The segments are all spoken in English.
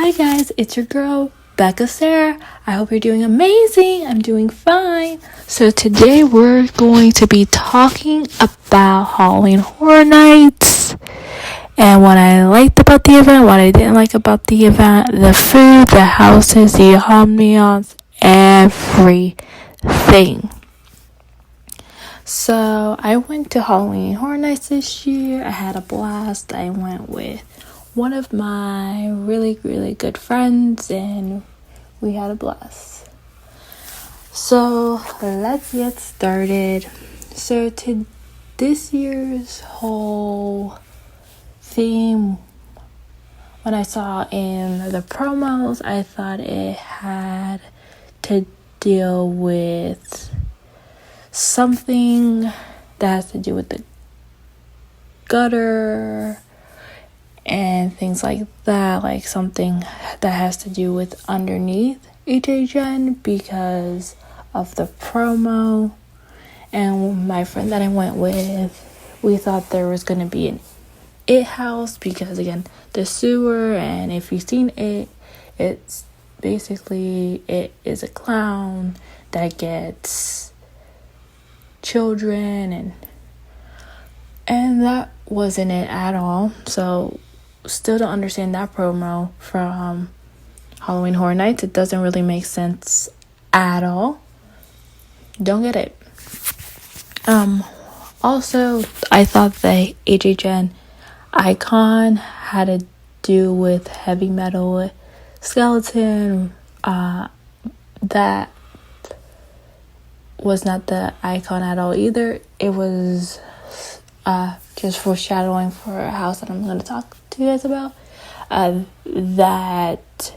Hi guys, it's your girl, Becca Sarah. I hope you're doing amazing. I'm doing fine. So today we're going to be talking about Halloween Horror Nights and what I liked about the event, what I didn't like about the event, the food, the houses, the ambiance, everything. So I went to Halloween Horror Nights this year. I had a blast. I went with one of my really, really good friends and we had a blast. So let's get started. So to this year's whole theme, when I saw in the promos, I thought it had to deal with something that has to do with the gutter and things like that, like something that has to do with underneath HHN because of the promo. And my friend that I went with, we thought there was going to be an It house because, again, the sewer, and if you've seen it, it's basically, it is a clown that gets children, and that wasn't it at all. So still don't understand that promo from Halloween Horror Nights. It doesn't really make sense at all. Don't get it. Also, I thought the HHN icon had to do with heavy metal skeleton. That was not the icon at all either. It was just foreshadowing for a house that I'm going to talk to you guys about. That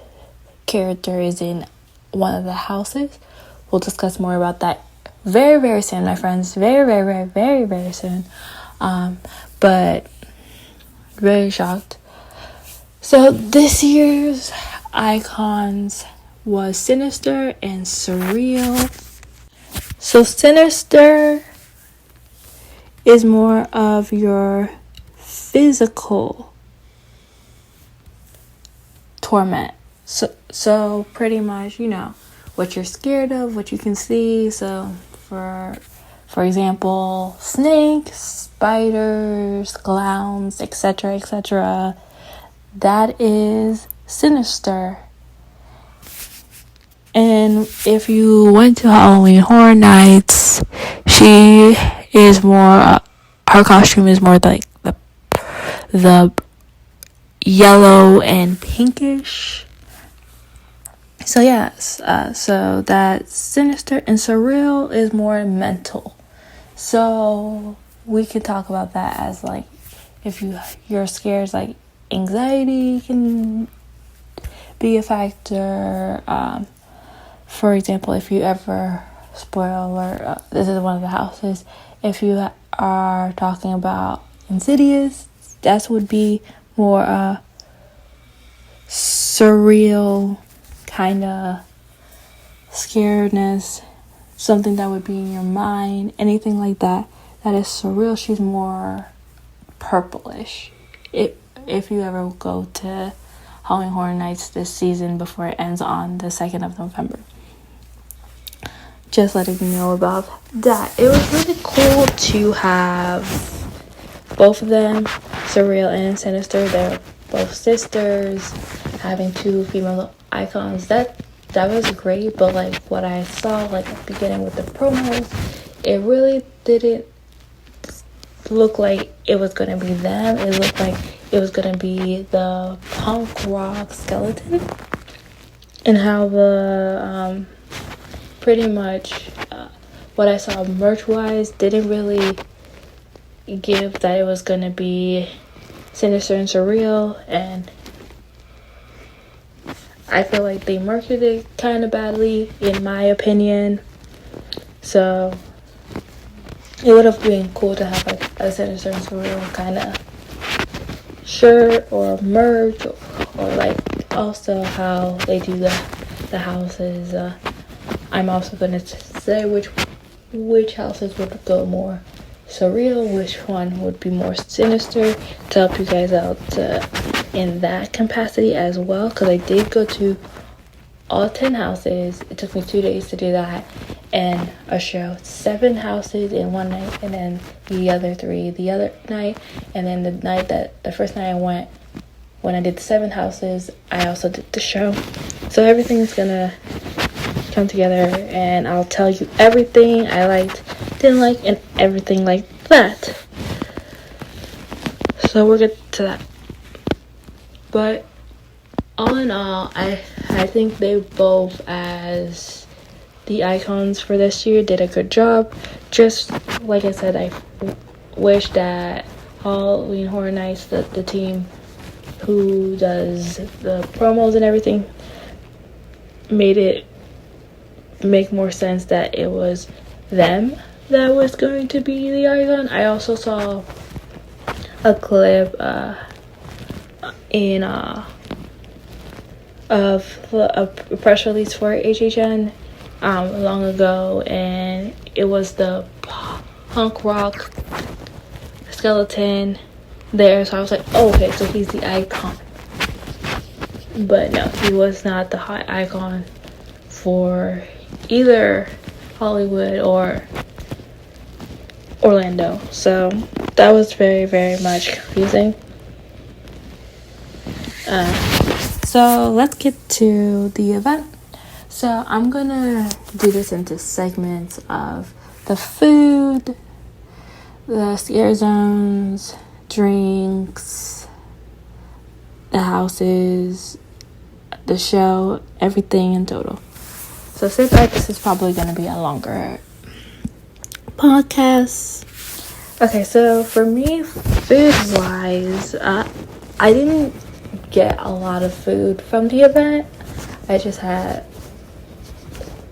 character is in one of the houses. We'll discuss more about that very, very soon, my friends. Very, very, very, very, very soon. But very shocked. So this year's icons was Sinister and Surreal. So Sinister is more of your physical torment. So pretty much, what you're scared of, what you can see. So for example, snakes, spiders, clowns, etc., etc. That is Sinister. And if you went to Halloween Horror Nights, she is more, her costume is more like the yellow and pinkish. So yes, so that Sinister and Surreal is more mental. So we could talk about that as like, if you're scared, like anxiety can be a factor. For example, if you ever, spoiler alert, this is one of the houses, if you are talking about Insidious, that would be more surreal kind of scaredness, something that would be in your mind, anything like that is surreal. She's more purplish. If you ever go to Halloween Horror Nights this season before it ends on the 2nd of November. Just letting you know about that. It was really cool to have both of them, Surreal and Sinister. They're both sisters, having two female icons. That was great, but like what I saw like at the beginning with the promos, it really didn't look like it was gonna be them. It looked like it was gonna be the punk rock skeleton, and how the pretty much what I saw merch wise didn't really give that it was gonna be Sinister and Surreal, and I feel like they marketed it kind of badly, in my opinion. So it would have been cool to have like a Sinister and Surreal kind of shirt or merch, or like also how they do the houses. I'm also going to say which houses would go more surreal, which one would be more sinister, to help you guys out to in that capacity as well, because I did go to all 10 houses. It took me 2 days to do that, and a show 7 houses in one night, and then the other 3 the other night, and then the first night I went, when I did the 7 houses, I also did the show. So everything's gonna come together, and I'll tell you everything I liked, didn't like, and everything like that. So we'll get to that. But all in all, I think they both, as the icons for this year, did a good job. Just like I said, I wish that Halloween Horror Nights, the team who does the promos and everything, made it make more sense that it was them that was going to be the icon. I also saw a clip of a press release for HHN long ago, and it was the punk rock skeleton there, so I was like, oh, okay, so he's the icon. But no, he was not the hot icon for either Hollywood or Orlando, so that was very, very much confusing. So let's get to the event. So I'm gonna do this into segments of the food, the scare zones, drinks, the houses, the show, everything in total. So sit back, this is probably gonna be a longer podcast. Okay, so for me, food wise, I didn't get a lot of food from the event. I just had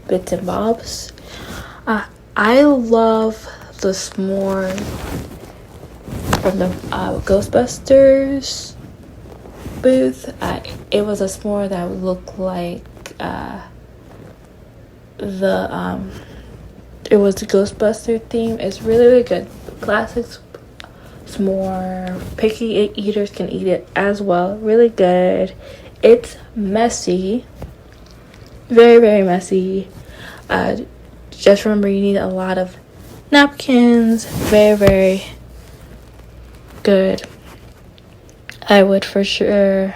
bits and bobs. I love the s'more from the Ghostbusters booth. It was a s'more that looked like it was the Ghostbuster theme. It's really, really good. Classic s'more. Picky eaters can eat it as well. Really good. It's messy. Very, very messy. Just remember, you need a lot of napkins. Very, very good. I would for sure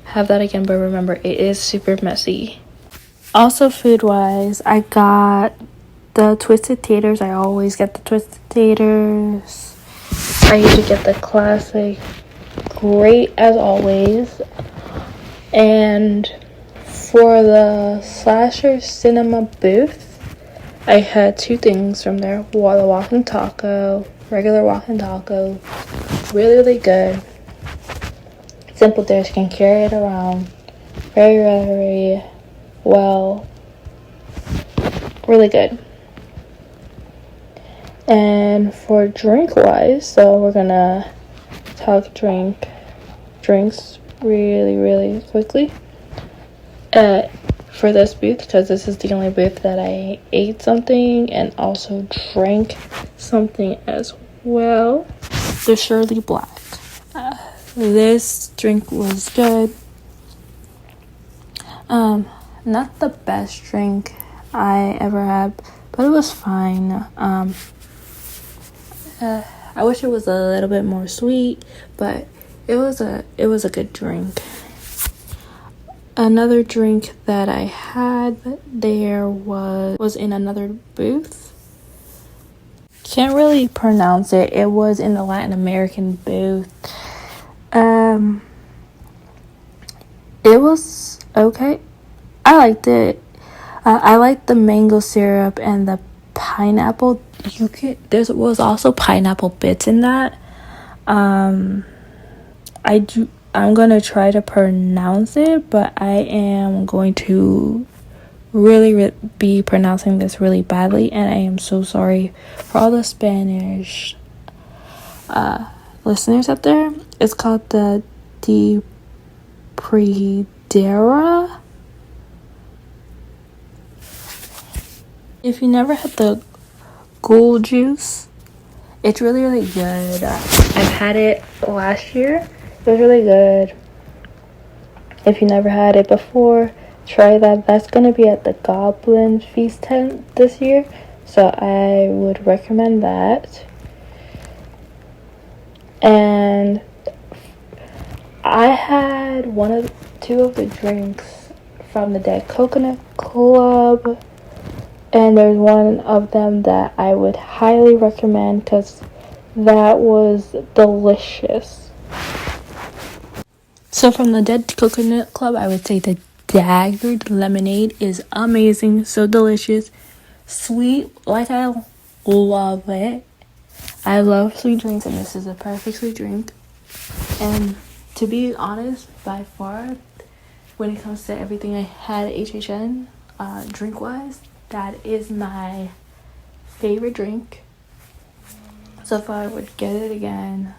have that again, but remember, it is super messy. Also, food-wise, I got the Twisted Taters. I always get the Twisted Taters. I usually get the classic, great as always. And for the Slasher Cinema booth, I had 2 things from there. The walking taco, regular walking taco. Really, really good. Simple dish, can carry it around. Very, very well. Really good. And for drink-wise, so we're gonna talk drinks really, really quickly. For this booth, because this is the only booth that I ate something and also drank something as well. The Shirley Black. This drink was good. Not the best drink I ever had, but it was fine. I wish it was a little bit more sweet, but it was a good drink. Another drink that I had there was in another booth. Can't really pronounce it. It was in the Latin American booth. It was okay. I liked it. I liked the mango syrup and the pineapple. There was also pineapple bits in that. I'm gonna try to pronounce it, but I am going to really be pronouncing this really badly, and I am so sorry for all the Spanish listeners out there. It's called the Depredera. If you never had the ghoul juice, it's really, really good. I've had it last year. It was really good. If you never had it before, try that. That's gonna be at the Goblin Feast tent this year, so I would recommend that. And I had two of the drinks from the Dead Coconut Club, and there's one of them that I would highly recommend because that was delicious. So from the Dead Coconut Club, I would say the Daggered Lemonade is amazing, so delicious, sweet, like I love it. I love sweet drinks, and this is a perfect sweet drink. And to be honest, by far, when it comes to everything I had at HHN, drink-wise, that is my favorite drink. So if I would get it again,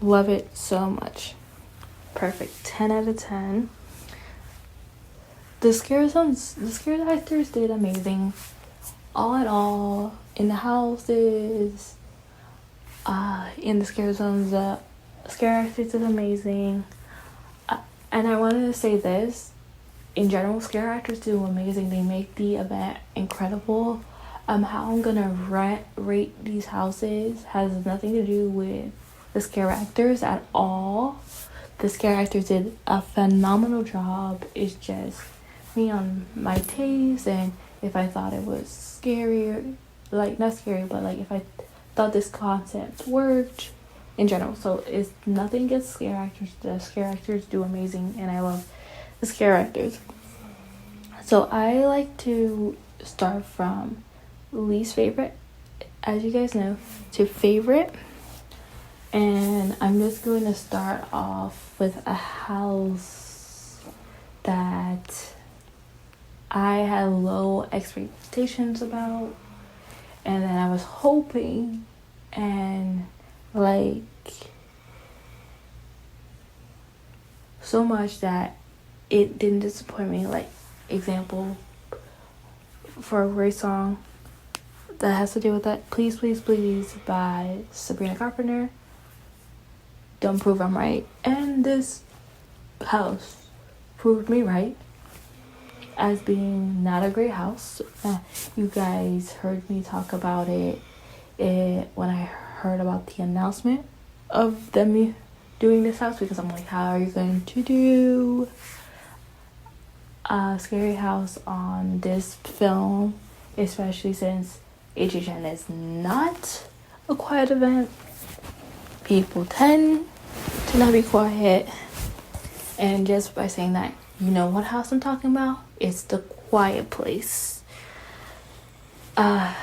love it so much. Perfect. 10 out of 10. The scare actors did amazing. All in all, in the houses, in the scare zones, the scare actors did amazing. And I wanted to say this. In general, scare actors do amazing. They make the event incredible. How I'm gonna rate these houses has nothing to do with the scare actors at all. The scare actors did a phenomenal job. It's just me on my taste, and if I thought it was scary, like not scary, but like if I thought this concept worked in general. So it's nothing against scare actors. The scare actors do amazing, and I love the scare actors. So I like to start from least favorite, as you guys know, to favorite. And I'm just going to start off with a house that I had low expectations about, and then I was hoping, and like so much that it didn't disappoint me. Like, example for a great song that has to do with that, Please Please Please by Sabrina Carpenter. Don't prove I'm right. And this house proved me right as being not a great house. You guys heard me talk about it when I heard about the announcement of them doing this house, because I'm like, how are you going to do a scary house on this film, especially since HHN is not a quiet event. People tend to not be quiet. And just by saying that, you know what house I'm talking about? It's The Quiet Place. My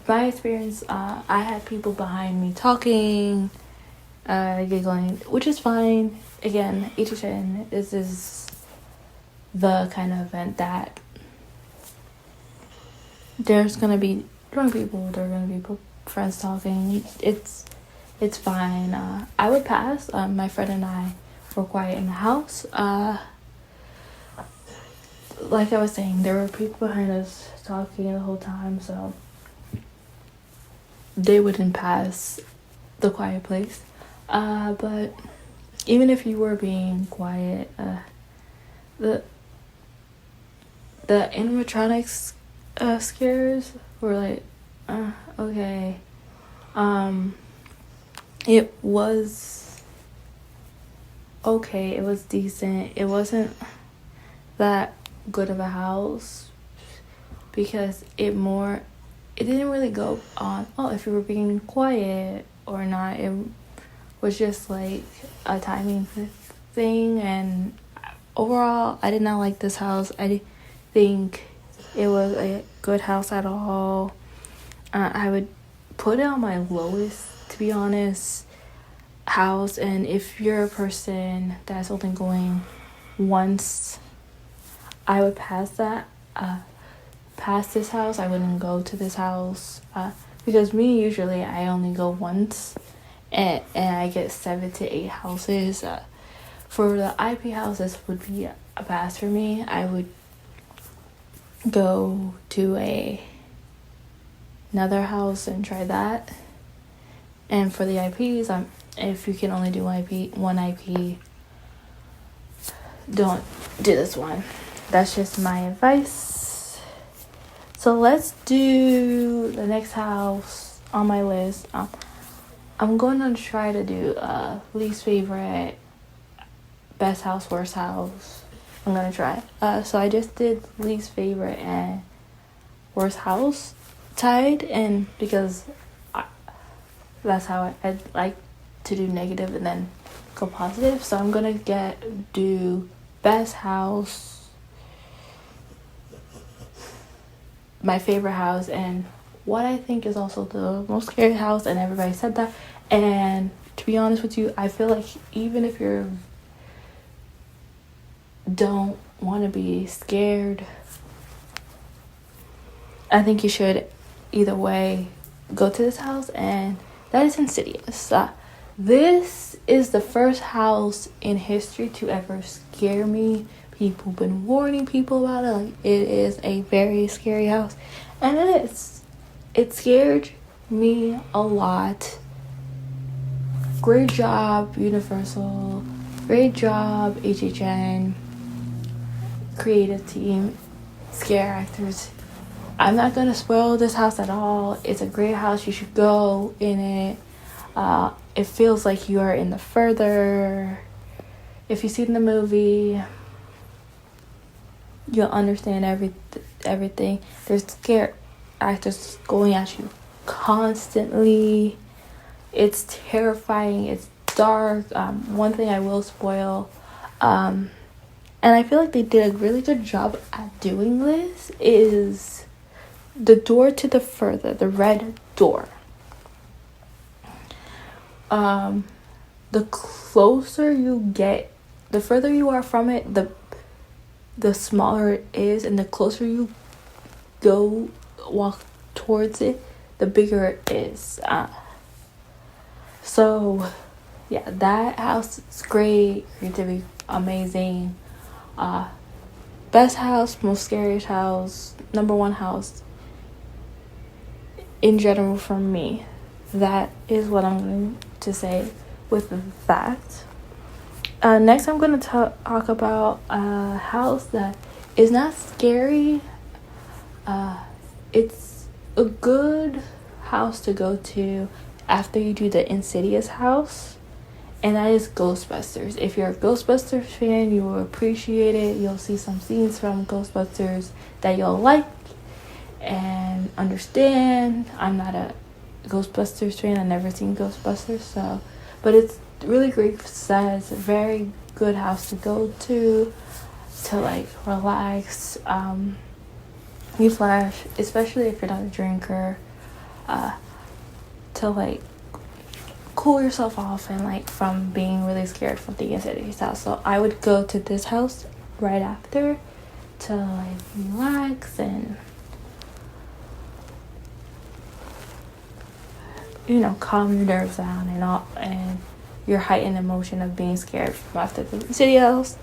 experience, I had people behind me talking, giggling, which is fine. Again, HHN, this is the kind of event that there's gonna be drunk people, there are gonna be friends talking. It's fine. I would pass. My friend and I were quiet in the house. Like I was saying, there were people behind us talking the whole time, so they wouldn't pass The Quiet Place. But even if you were being quiet, the animatronics scares were like, okay. It was okay. It was decent. It wasn't that good of a house because it didn't really go on, if you were being quiet or not. It was just like a timing thing, and overall I did not like this house. I didn't think it was a good house at all. I would put it on my lowest, to be honest, house. And if you're a person that's only going once, I would pass that. Past this house, I wouldn't go to this house, because me, usually I only go once, and I get 7 to 8 houses. For the IP house, this would be a pass for me. I would go to another house and try that. And for the IPs, if you can only do one IP, don't do this one. That's just my advice. So let's do the next house on my list. I'm going to try to do least favorite, best house, worst house. I'm going to try. So I just did least favorite and worst house tied, and because that's how I like to do negative and then go positive. So I'm going to do best house, my favorite house, and what I think is also the most scary house, and everybody said that. And to be honest with you, I feel like even if you don't want to be scared, I think you should either way go to this house, and that is Insidious. This is the first house in history to ever scare me. People have been warning people about it. Like, it is a very scary house, and it is. It scared me a lot. Great job, Universal. Great job, HHN. Creative team. Scare actors. I'm not going to spoil this house at all. It's a great house. You should go in it. It feels like you are in the further. If you've seen the movie, you'll understand everything. There's scare actors going at you constantly. It's terrifying. It's dark. One thing I will spoil, and I feel like they did a really good job at doing this, is the door to the further, the red door. The closer you get, the further you are from it, the smaller it is, and the closer you walk towards it, the bigger it is. So yeah, that house is great. Creativity, amazing. Best house, most scariest house, number one house in general for me. That is what I'm going to say with that. Next, I'm going to talk about a house that is not scary. It's a good house to go to after you do the Insidious house, and that is Ghostbusters. If you're a Ghostbusters fan, you will appreciate it. You'll see some scenes from Ghostbusters that you'll like and understand. I'm not a Ghostbusters fan. I've never seen Ghostbusters, but it's really great set. It's a very good house to go to like relax. You flash, especially if you're not a drinker, to like cool yourself off and like from being really scared from the Insidious house. So I would go to this house right after to like relax and calm your nerves down and your heightened emotion of being scared after the Insidious house.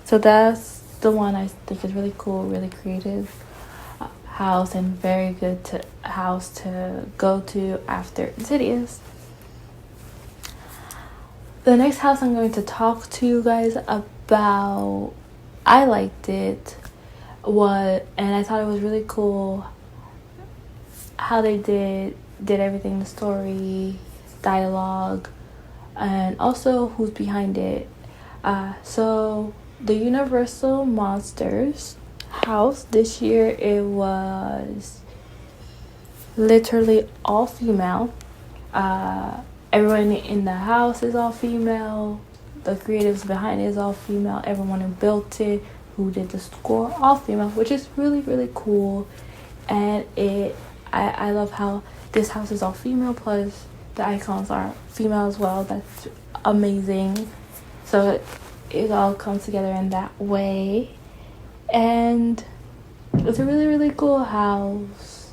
So that's the one I think is really cool, really creative house, and very good house to go to after Insidious. The next house I'm going to talk to you guys about, I liked it, and I thought it was really cool how they did everything, the story, dialogue, and also who's behind it. So the Universal Monsters house this year, it was literally all female. Everyone in the house is all female. The creatives behind it is all female. Everyone who built it, who did the score, all female, which is really, really cool. And I love how this house is all female, plus the icons are female as well. That's amazing. So it all comes together in that way. And it's a really, really cool house.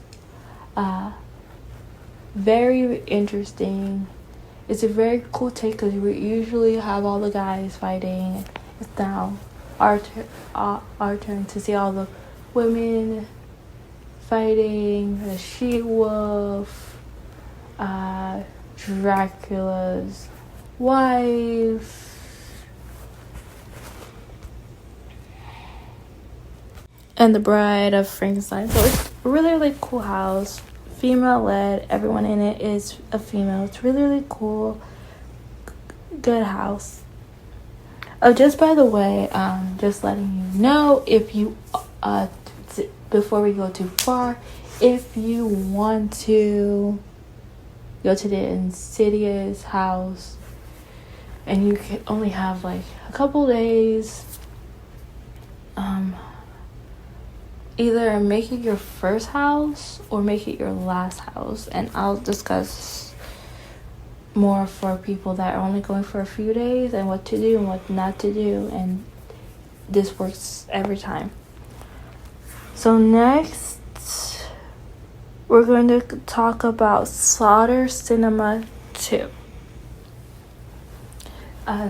Very interesting. It's a very cool take because we usually have all the guys fighting. It's now our turn to see all the women fighting. The she-wolf, Dracula's wife, and the Bride of Frankenstein. So it's a really, really cool house. Female led. Everyone in it is a female. It's really, really cool. Good house. Oh, just by the way, just letting you know, if you, before we go too far, if you want to go to the Insidious house and you can only have like a couple days, either make it your first house or make it your last house, and I'll discuss more for people that are only going for a few days and what to do and what not to do, and this works every time. So next we're going to talk about Slaughter Cinema 2.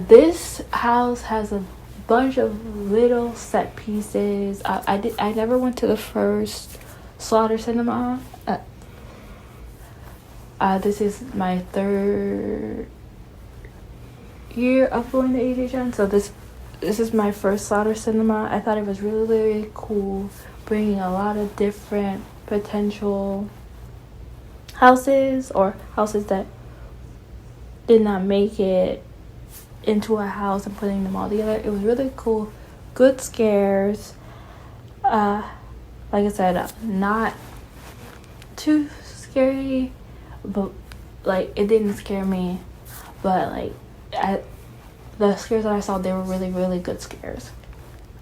This house has a bunch of little set pieces. I never went to the first Slaughter Cinema. This is my 3rd year of going to HHN, so this is my first Slaughter Cinema. I thought it was really, really cool, bringing a lot of different potential houses or houses that did not make it into a house and putting them all together. It was really cool. Good scares. Like I said, not too scary, but like it didn't scare me. But like the scares that I saw, they were really, really good scares.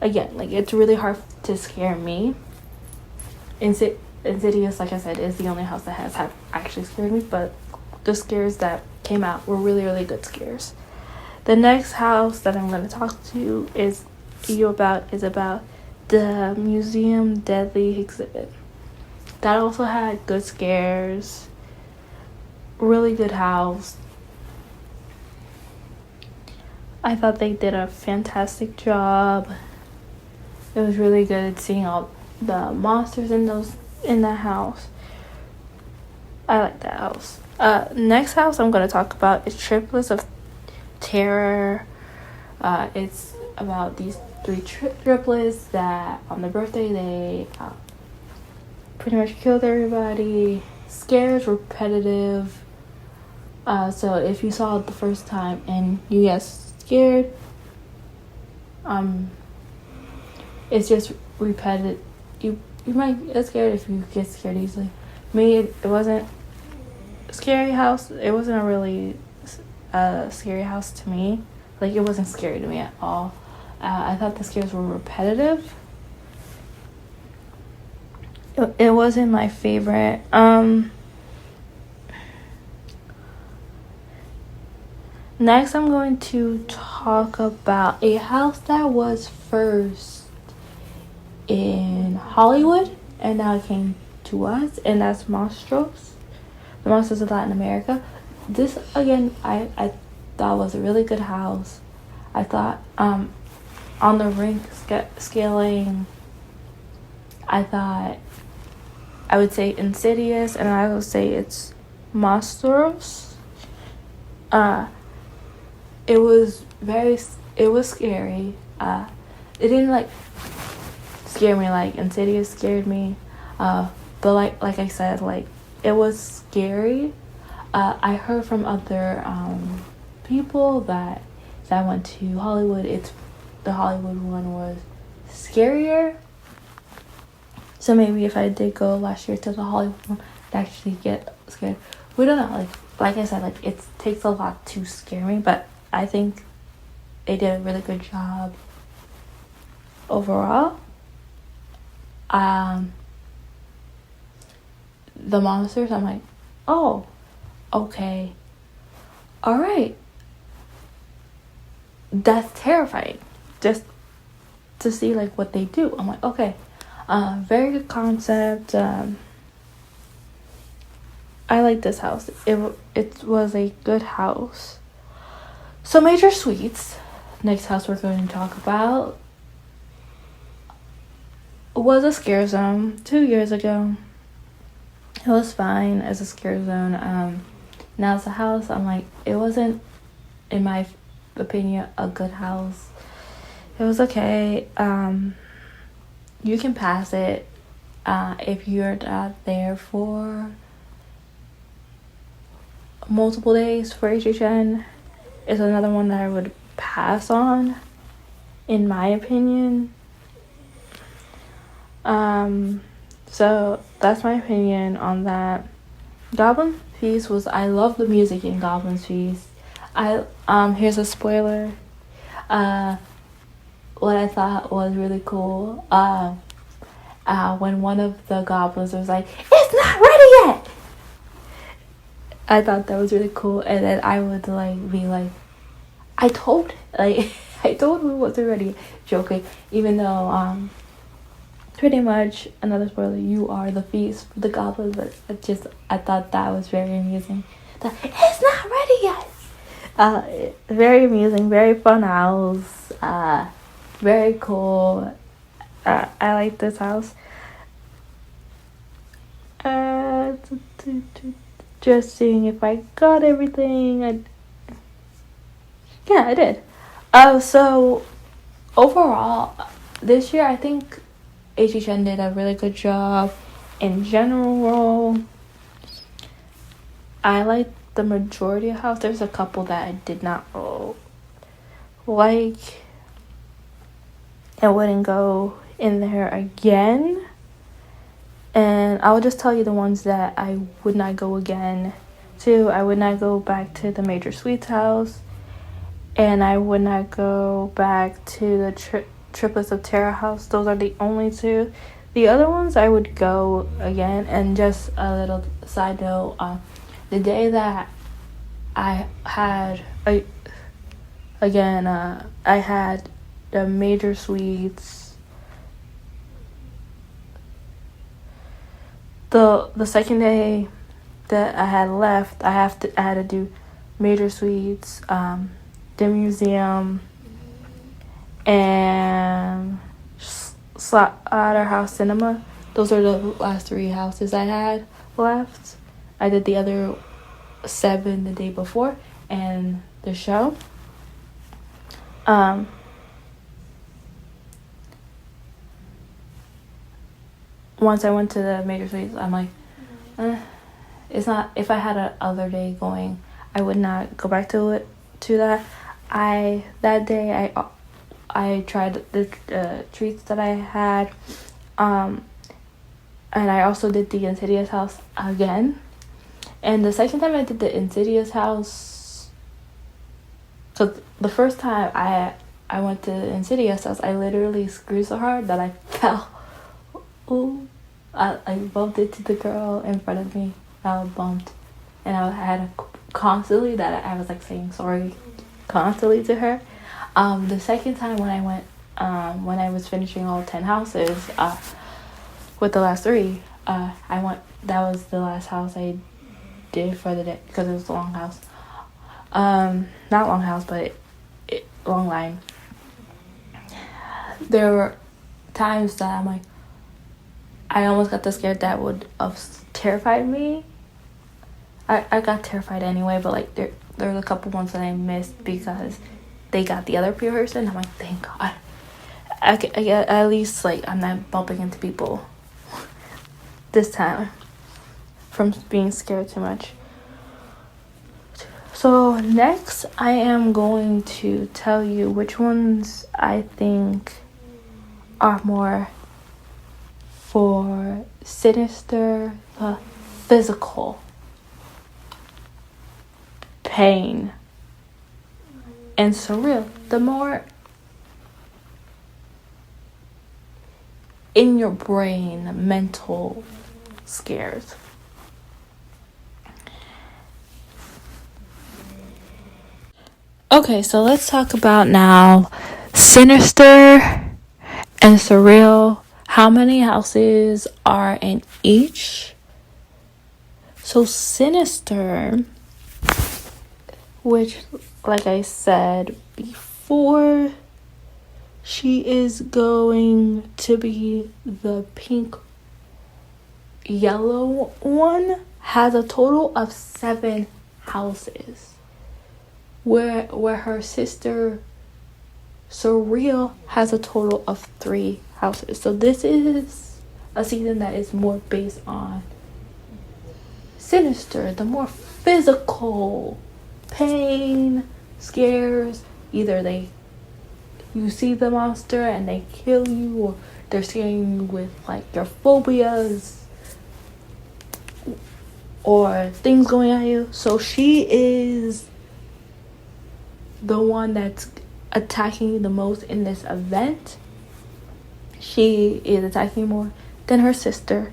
Again, like it's really hard to scare me. Insidious, like I said, is the only house that has actually scared me, but the scares that came out were really, really good scares. The next house that I'm going to talk to is about the Museum Deadly exhibit. That also had good scares. Really good house. I thought they did a fantastic job. It was really good seeing all the monsters in that house. I like that house. Next house I'm going to talk about is Triplets of Terror. It's about these 3 triplets that on their birthday they pretty much killed everybody. Scares, repetitive. So if you saw it the first time and you get scared, it's just repetitive. You might get scared if you get scared easily. Me, it wasn't a scary house. It wasn't a really scary house to me. Like, it wasn't scary to me at all. I thought the scares were repetitive. It wasn't my favorite. Next, I'm going to talk about a house that was first in Hollywood and now it came to us, and that's Monstros. The Monsters of Latin America. This, again, I thought was a really good house. I thought on the rank scaling, I thought I would say Insidious, and I would say it's Monstros. It was scary. It didn't like scare me like Insidious scared me. But like I said, like it was scary. I heard from other people that went to Hollywood. The Hollywood one was scarier. So maybe if I did go last year to the Hollywood one, I'd actually get scared. We don't know. Like I said, like it takes a lot to scare me, but I think they did a really good job overall. The monsters, I'm like, oh, okay, all right, that's terrifying. Just to see like what they do, I'm like, okay, very good concept. I like this house. It was a good house. So Major Suites, next house we're going to talk about, was a scare zone 2 years ago. It was fine as a scare zone. Now it's a house. I'm like, it wasn't, in my opinion, a good house. It was okay. you can pass it if you're not there for multiple days for HHN. Is another one that I would pass on, in my opinion. So that's my opinion on that. Goblin Feast I love the music in Goblin's Feast. Here's a spoiler. What I thought was really cool, when one of the goblins was like, "It's not ready yet!" I thought that was really cool, and then I would be like, I told him it wasn't ready. Joking, even though pretty much another spoiler, you are the feast for the goblins, but I thought that was very amusing. That it's not ready yet. Very amusing, very fun house. Very cool. I like this house. Just seeing if I got everything. Yeah, I did. So overall, this year I think HHN did a really good job in general. I like the majority of house. There's a couple that I did not like. I wouldn't go in there again. And I'll just tell you the ones that I would not go again to. I would not go back to the Major Sweets house. And I would not go back to the Triplets of Terror house. Those are the only two. The other ones I would go again. And just a little side note, the day that I had I had the Major Sweets. The second day that I had left, I had to do Major Sweets, the museum, and Slaughterhouse Cinema. Those are the last 3 houses I had left. I did the other 7 the day before, and the show. Once I went to the Major Sweets, I'm like, it's not. If I had a other day going, I would not go back to that. That day I tried the treats that I had, and I also did the Insidious house again. And the second time I did the Insidious house, so the first time I went to the Insidious house, I literally screwed so hard that I fell. Ooh, I bumped into the girl in front of me. I bumped, and I had constantly that I was saying sorry constantly to her. The second time when I went, when I was finishing all 10 houses, with the last 3, I went. That was the last house I did for the day because it was a long house. Not long house, but long line. There were times that I'm like, I almost got scared that would have terrified me. I got terrified anyway, but there were a couple ones that I missed because they got the other person. I'm like, thank God. I get at least I'm not bumping into people this time from being scared too much. So next, I am going to tell you which ones I think are more for sinister, physical pain and surreal. The more in your brain, mental scares. Okay, so let's talk about now sinister and surreal. How many houses are in each? So sinister, which, like I said before, she is going to be the pink yellow one, has a total of 7 houses. Where her sister Surreal has a total of 3 houses. So this is a season that is more based on Sinister, the more physical pain, scares. Either you see the monster and they kill you, or they're scaring you with like your phobias or things going at you. So she is the one that's attacking you the most in this event. She is attacking more than her sister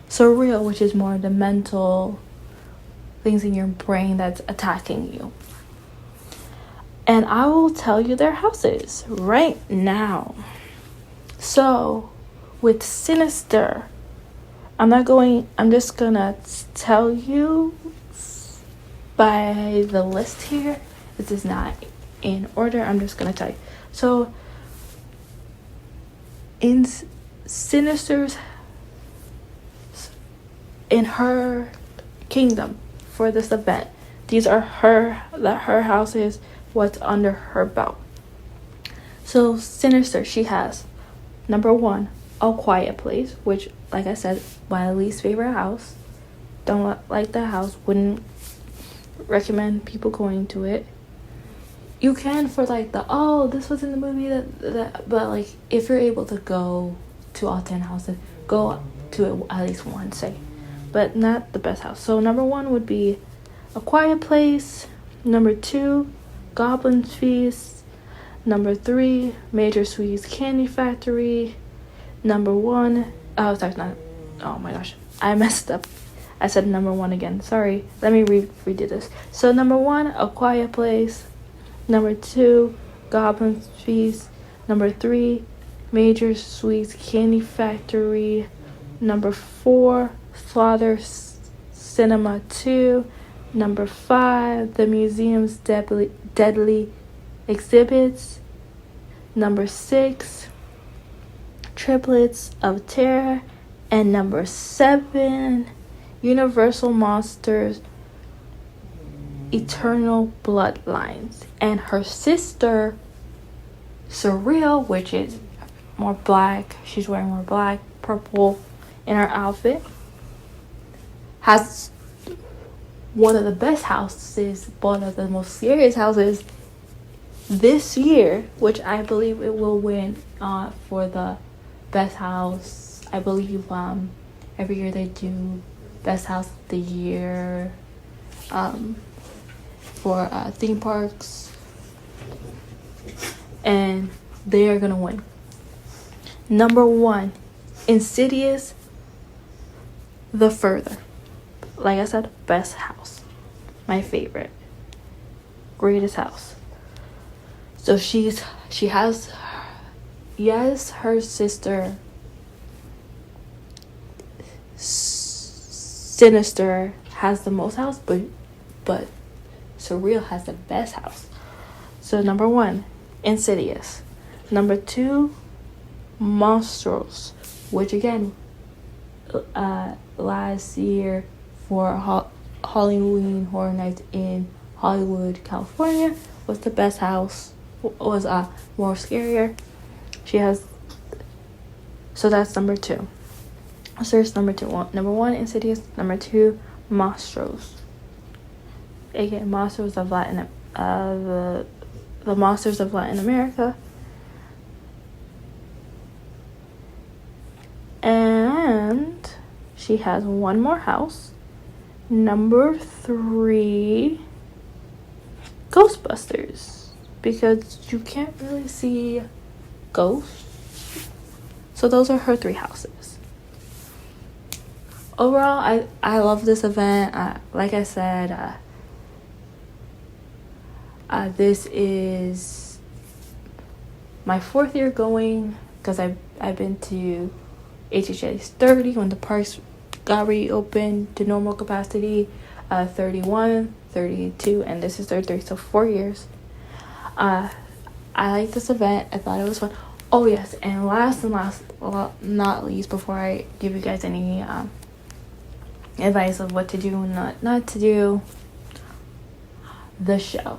Surreal, which is more the mental things in your brain that's attacking you. And I will tell you their houses right now. So with Sinister, I'm just gonna tell you by the list here. This is not in order. I'm just gonna tell you. So in Sinister's, in her kingdom for this event, these are her houses, what's under her belt. So Sinister, she has number 1, A Quiet Place, which, like I said, my least favorite house. Don't like that house. Wouldn't recommend people going to it. You can for like this was in the movie that but like if you're able to go to all 10 houses, go to it at least once, say. But not the best house. So number 1 would be A Quiet Place. Number 2, Goblin's Feast. Number 3, Major Sweet's Candy Factory. Number 1, oh my gosh, I messed up. I said number 1 again. Sorry. Let me redo this. So number 1, A Quiet Place. Number 2, Goblin's Feast. Number 3, Major Sweet's Candy Factory. Number 4, Slaughter Cinema 2. Number 5, The Museum's Deadly Exhibits. Number 6, Triplets of Terror. And number 7, Universal Monsters Eternal Bloodlines. And her sister Surreal, which is more black, she's wearing more black, purple in her outfit, has one of the best houses, one of the most serious houses this year, which I believe it will win for the best house. I believe every year they do best house of the year for theme parks, and they are gonna win. Number 1, Insidious The Further. Like I said, best house, my favorite, greatest house. So she has, yes, her sister Sinister has the most house, but Surreal has the best house. So number 1, Insidious. Number 2, Monsters, which again, last year for Halloween Horror Nights in Hollywood, California, was the best house. Was more scarier. She has. So that's number 2. So there's number 2. Number 1, Insidious. Number 2, Monsters. Again, Monsters of Latin. The Monsters of Latin America. And she has one more house. Number 3, Ghostbusters. Because you can't really see ghosts. So those are her 3 houses. Overall, I love this event. Like I said, this is my 4th year going, because I've been to HHS 30 when the parks got reopened to normal capacity, 31, 32, and this is 33, so 4 years. I like this event. I thought it was fun. Oh yes, and last, well, not least, before I give you guys any advice of what to do and not to do, the show.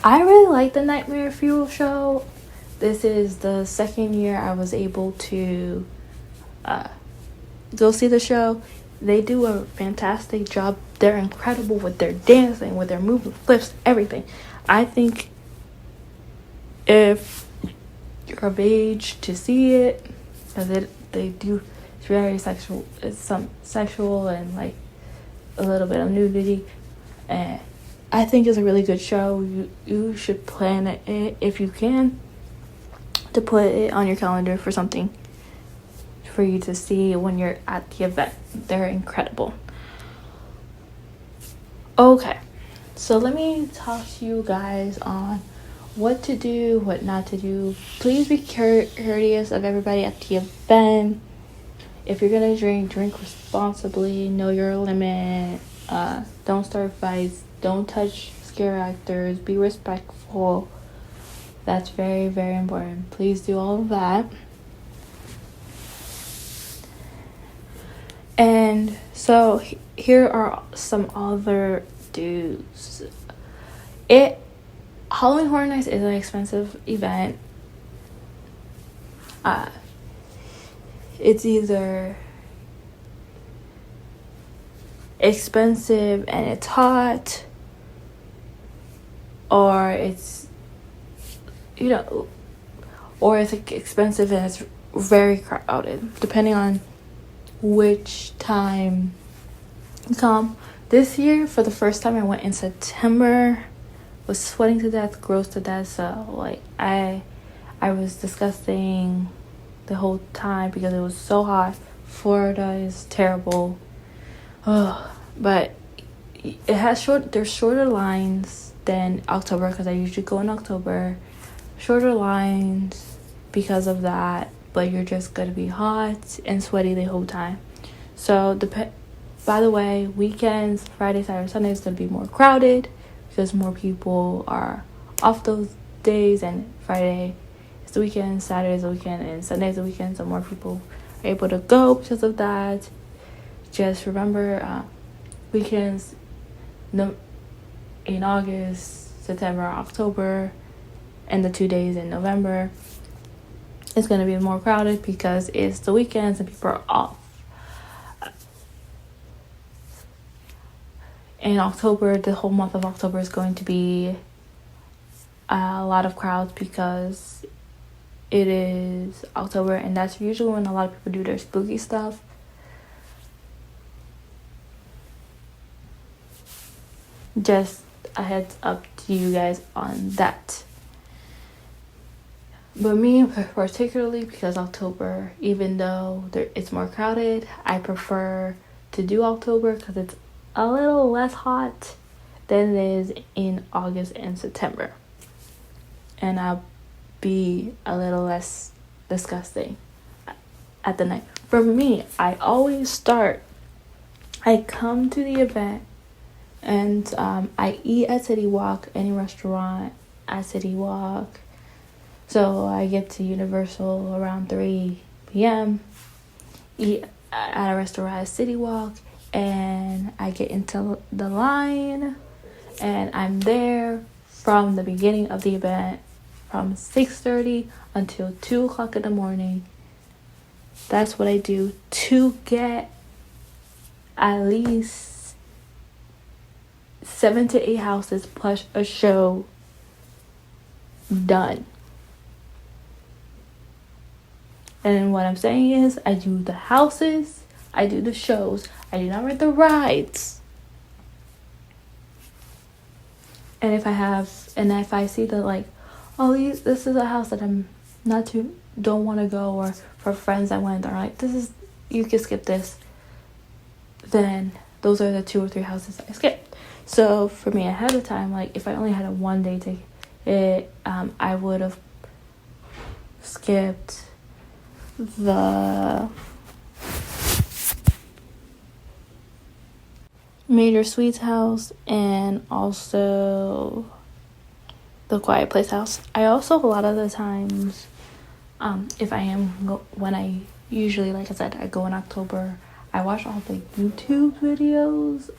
I really like the Nightmare Fuel show. This is the second year I was able to go see the show. They do a fantastic job. They're incredible with their dancing, with their movement, flips, everything. I think if you're of age to see it, because they do, it's very sexual. It's some sexual and like a little bit of nudity, and I think it's a really good show. You should plan it if you can, to put it on your calendar for something for you to see when you're at the event. They're incredible. Okay, so let me talk to you guys on what to do, what not to do. Please be courteous of everybody at the event. If you're gonna drink responsibly. Know your limit. Don't start fights. Don't touch scare actors. Be respectful. That's very, very important. Please do all of that. And so here are some other dues. Halloween Horror Nights is an expensive event. It's either expensive and it's hot, or it's, or it's expensive and it's very crowded, depending on which time you come. This year, for the first time, I went in September. Was sweating to death, gross to death. So like I was disgusting the whole time because it was so hot. Florida is terrible. But it has there's shorter lines than October, because I usually go in October. Shorter lines because of that, but you're just gonna be hot and sweaty the whole time. So by the way, weekends, Friday, Saturday, Sunday is gonna be more crowded because more people are off those days, and Friday is the weekend, Saturday is the weekend, and Sunday is the weekend, so more people are able to go because of that. Just remember, weekends in August, September, October, and the 2 days in November, it's going to be more crowded because it's the weekends and people are off. In October, the whole month of October is going to be a lot of crowds because it is October, and that's usually when a lot of people do their spooky stuff. Just a heads up to you guys on that. But me particularly, because October, even though it's more crowded, I prefer to do October because it's a little less hot than it is in August and September. And I'll be a little less disgusting at the night. For me, I come to the event and I eat at City Walk, any restaurant at City Walk. So I get to Universal around 3 p.m., eat at a restaurant at City Walk, and I get into the line, and I'm there from the beginning of the event, from 6:30 until 2 o'clock in the morning. That's what I do to get at least 7 to 8 houses plus a show done. And what I'm saying is, I do the houses, I do the shows, I do not rent the rides. And if I see that, like, oh, this is a house that I'm don't want to go, or for friends that went, they're like, you can skip this, then those are the 2 or 3 houses I skipped. So for me, ahead of time, like, if I only had a 1 day ticket, I would have skipped the Major Sweets house and also the Quiet Place house. I also, a lot of the times, when I usually, like I said, I go in October, I watch all the YouTube videos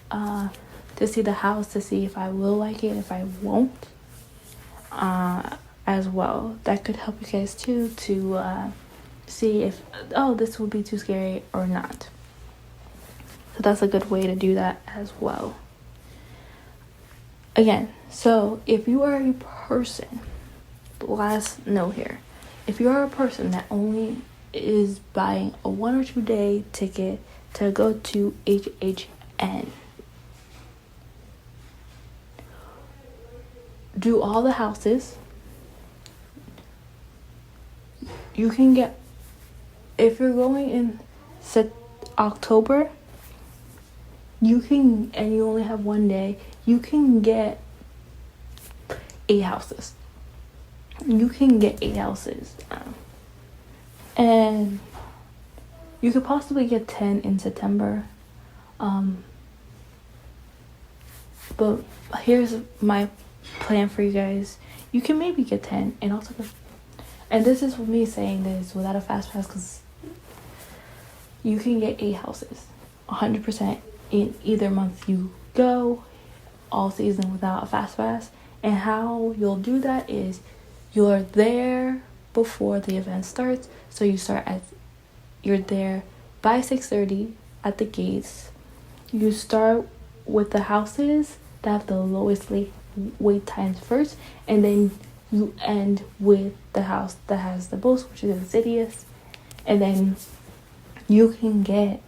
to see the house, to see if I will like it, if I won't. as well. That could help you guys too to see if this would be too scary or not. So that's a good way to do that as well. Again, so if you are a person, last note here, if you are a person that only is buying a 1 or 2 day ticket to go to HHN, do all the houses. You can get, if you're going in October, you can, and you only have 1 day, you can get 8 houses. You can get 8 houses. And you could possibly get 10 in September. But here's my plan for you guys. You can maybe get 10 and also, and this is me saying this without a fast pass, because you can get 8 houses 100% in either month you go, all season without a fast pass. And how you'll do that is you're there before the event starts. So you're there by 6:30 at the gates. You start with the houses that have the lowest wait times first, and then you end with the house that has the most, which is Insidious. And then you can get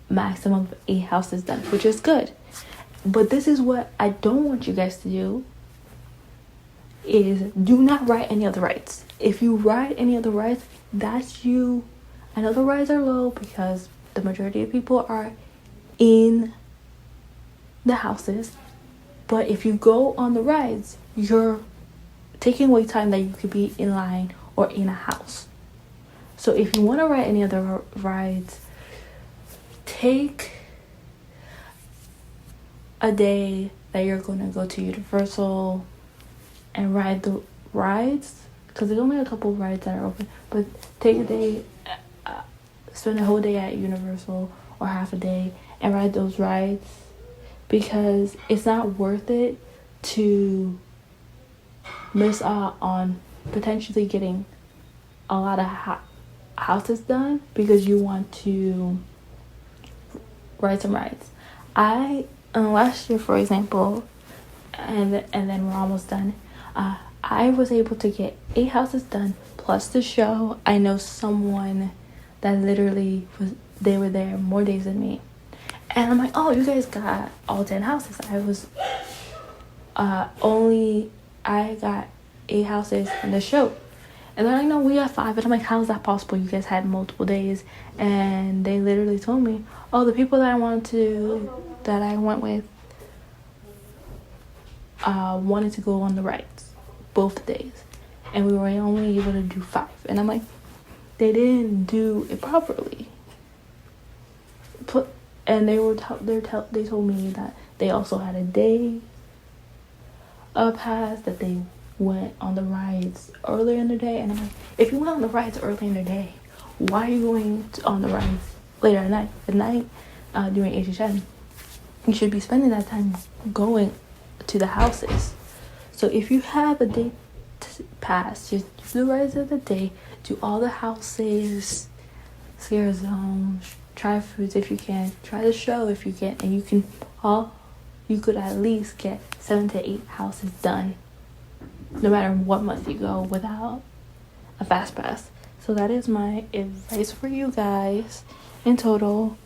maximum of 8 houses done, which is good. But this is what I don't want you guys to do, is do not ride any of the rides. If you ride any of the rides, that's you. I know the rides are low because the majority of people are in the houses, but if you go on the rides, you're taking away time that you could be in line or in a house. So if you want to ride any of the rides, take a day that you're going to go to Universal and ride the rides, because there's only a couple of rides that are open. But take a day, spend a whole day at Universal or half a day and ride those rides, because it's not worth it to miss out on potentially getting a lot of houses done because you want to ride some rides. Last year, for example, and then we're almost done, I was able to get 8 houses done plus the show. I know someone that literally they were there more days than me, and I'm like, oh, you guys got all 10 houses. I got 8 houses in the show. And they're like, no, we got 5. And I'm like, how is that possible? You guys had multiple days. And they literally told me, oh, the people that I went with wanted to go on the rides both days, and we were only able to do 5. And I'm like, they didn't do it properly. And they told me that they also had a day pass, that they went on the rides earlier in the day. And I'm like, if you went on the rides early in the day, why are you going on the rides later at night during HHN? You should be spending that time going to the houses. So if you have a day pass, just do the rides of the day, do all the houses, Scare Zone, try foods if you can, try the show if you can, and you could at least get 7 to 8 houses done, no matter what month you go without a fast pass. So that is my advice for you guys in total.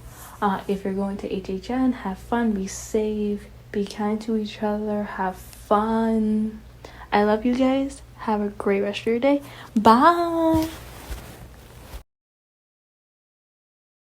If you're going to HHN, have fun, be safe, be kind to each other, have fun. I love you guys. Have a great rest of your day. Bye.